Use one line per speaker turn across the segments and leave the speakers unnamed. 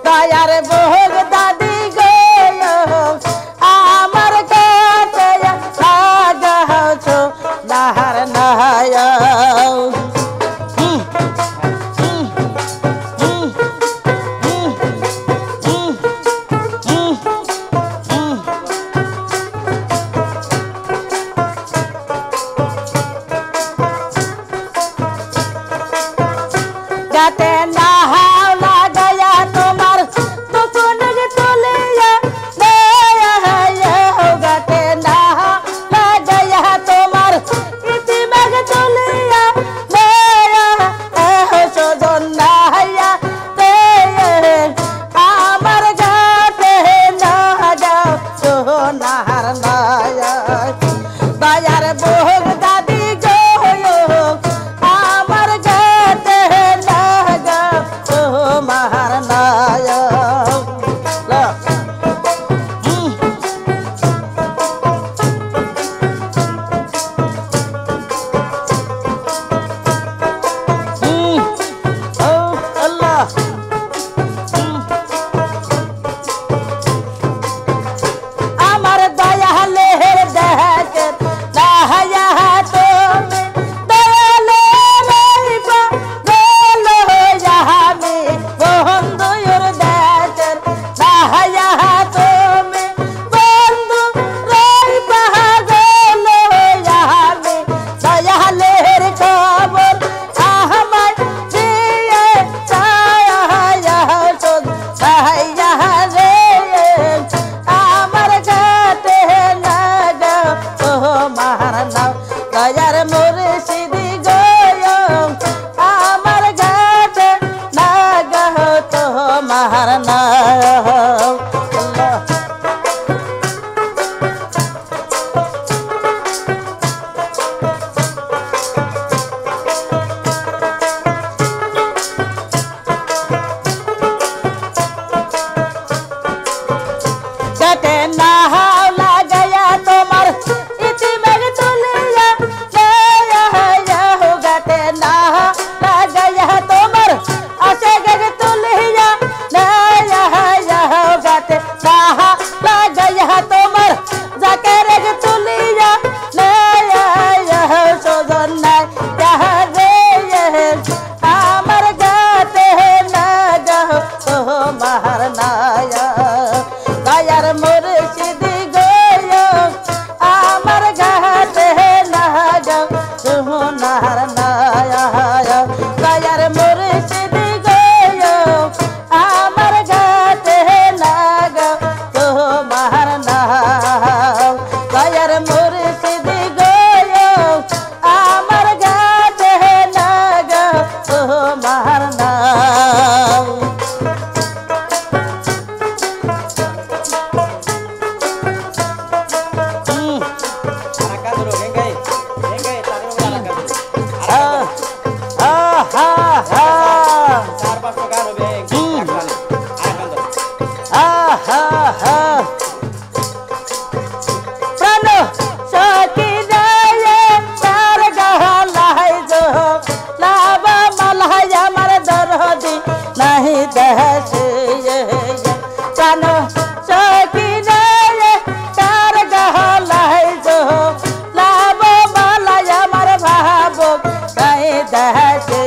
দয়ার ভোগ দাদি গো আমার কাছে লাগাছো নাহার নায়া যাতে না হাওলা গয়া তোমার তখন তুলিয়া গাতে না গয়া তোমার ইতিমাগ তুলিয়া সজন নাইয়া আমার গাতে না যাও সোনার নায়া দয়ার ভোগ দাদি গো আমার গাতে মার নায়া আল্লাহ আমার দয়ালের দেখে নায়া তুমি দয়ালে রইবা গলো যাহামি বন্ধুর দেখের নায়া তুমি বন্ধু রইবা গলো যাহামি দয়ালের খবর আমায় দিয়ে ছায়া শোধ ছায়া রে আমার গাতে না গো মার নাও দয়ার মুর্শিদি গো আমার গাতে না গো তো মার নাও আল্লাহ যাতে না হাওলা গয়া তোমার ইতিমেগ তুলিয়া গাতে না গয়া তোমার আসে গেগ তুলিয়া গাতে না গয়া তোমার যাকে রেগ তুলিয়া সজন নাই রে আমার গাতে না যাও তোমার নায়া দয়ার মুর্শিদি গো আমার গাতে না যাও সোনার নায়া দয়ার মুর্শিদি গো আমার গাতে না যাও তোমার নায়া দয়ার মুর্শিদি গো আমার গাতে না যাও তোমার নায়া প্রাণ সখী রে তার গহলাই গো লাবা মালাই আমার দরদি নাহি দেশে প্রাণ সখী রে তার গহলাই গো লাবা মালাই আমার ভাব নাহি দেশে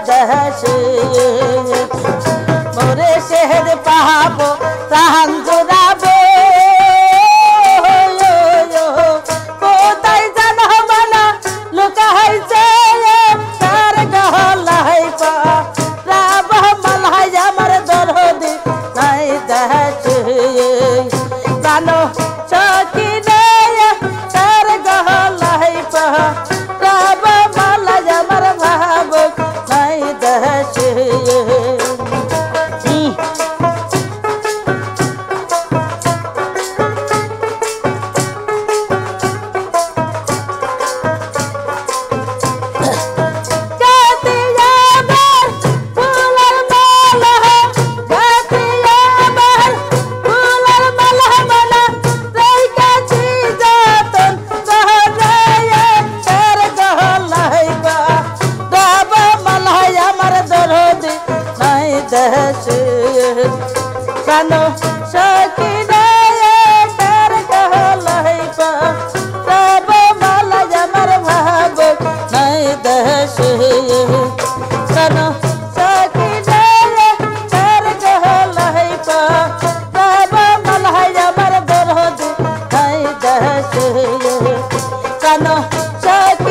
दहश मोरे शहर पाबो तान जुराबो कोताई जान मना लुकाई से तार गहलाई पा राब मलहाय हमर दरदी नहीं दहश कानो चकी रे तार गहलाई पा राब मलहाय हमर भाबो नहीं दहश कानो सकी रे कर कहलाई पा सब माला जमर भाब नहीं दहश कानो सकी रे कर कहलाई पा सब माला जमर दरद नहीं दहश कानो सकी